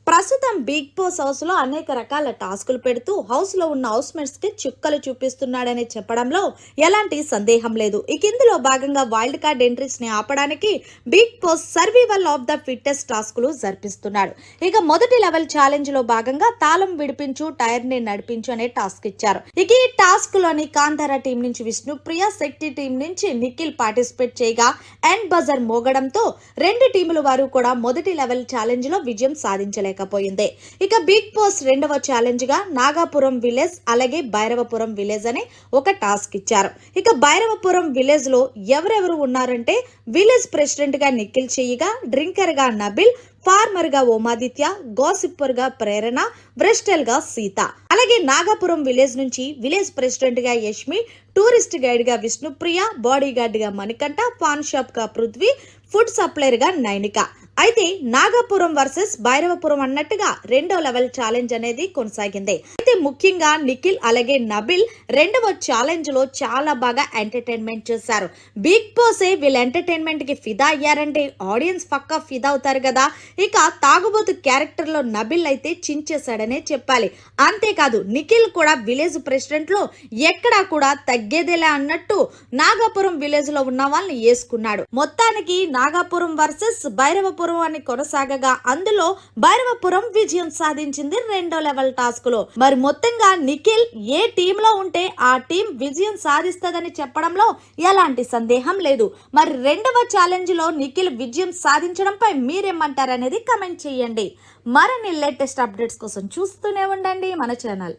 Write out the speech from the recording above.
ప్రస్తుతం big boss house లో అనేక రకాల టాస్కులు పెడుతూ హౌస్ లో ఉన్న హౌస్ మేట్స్ కి చుక్కలు చూపిస్తున్నాడని చెప్పడంలో ఎలాంటి సందేహం లేదు. ఇక ఇందులో భాగంగా వైల్డ్ కార్డ్ ఎంట్రీస్ ని ఆపడానికి Bigg Boss survival of the fittest టాస్కులు జరిపిస్తున్నాడు. ఇక మొదటి లెవెల్ ఛాలెంజ్ లో భాగంగా తాళం విడిపించు టైర్ ని నడిపించు అనే టాస్క్ ఇచ్చారు. ఇక ఈ టాస్క్ లోని కాంతారా టీం నుంచి విష్ణుప్రియ, శక్తి టీం నుంచి నిఖిల్ పార్టిసిపేట్ చేయగా ఎండ్ బజర్ మోగడంతో రెండు టీముల వారు కూడా మొదటి లెవెల్ ఛాలెంజ్ లో విజయం సాధించలేకపోయింది. ఇక బిగ్ బాస్ రెండవ ఛాలెంజ్ గా నాగాపురం విలేజ్ అలాగే భైరవపురం విలేజ్ అనే ఒక టాస్క్ ఇచ్చారు. ఇక భైరవపురం విలేజ్ లో ఎవరెవరు ఉన్నారంటే విలేజ్ ప్రెసిడెంట్ గా నిఖిల్ చేయగా, డ్రింకర్ గా నబిల్, ఫార్మర్ గా ఓమాదిత్య, గాసిప్పర్ గా ప్రేరణ, బ్రెస్టల్ గా సీత. అలాగే నాగాపురం విలేజ్ నుంచి విలేజ్ ప్రెసిడెంట్ గా యష్మి, టూరిస్ట్ గైడ్ గా విష్ణుప్రియ, బాడీ గార్డ్ గా మణికంఠ, పాన్ షాప్ గా పృథ్వీ, ఫుడ్ సప్లైర్ గా నైనిక. అయితే నాగాపురం వర్సెస్ భైరవపురం అన్నట్టుగా రెండో లెవెల్ ఛాలెంజ్ అనేది కొనసాగింది. అయితే ముఖ్యంగా నిఖిల్ అలాగే నబిల్ రెండవ ఛాలెంజ్ లో చాలా బాగా ఎంటర్టైన్మెంట్ చేశారు. బిగ్ బాస్ వీళ్ళ ఎంటర్టైన్మెంట్ కి ఫిదా అయ్యారంటే ఆడియన్స్ పక్కా ఫిదా అవుతారు కదా. ఇక తాగుబోతు క్యారెక్టర్ లో నబిల్ అయితే చించేశాడనే చెప్పాలి. అంతేకాదు నిఖిల్ కూడా విలేజ్ ప్రెసిడెంట్ లో ఎక్కడా కూడా తగ్గేదేలా అన్నట్టు నాగాపురం విలేజ్ లో ఉన్న వాళ్ళని వేసుకున్నాడు. మొత్తానికి నాగాపురం వర్సెస్ భైరవపురం అని కొనసాగగా అందులో భైరవపురం విజయం సాధించింది రెండో లెవెల్ టాస్క్ లో. మరి మొత్తంగా నిఖిల్ ఏ టీమ్ లో ఉంటే ఆ టీం విజయం సాధిస్తదని చెప్పడంలో ఎలాంటి సందేహం లేదు. మరి రెండవ ఛాలెంజ్ లో నిఖిల్ విజయం సాధించడంపై మీరేమంటారనేది కమెంట్ చేయండి. మరిన్ని లేటెస్ట్ అప్డేట్స్ కోసం చూస్తూనే ఉండండి మన ఛానల్.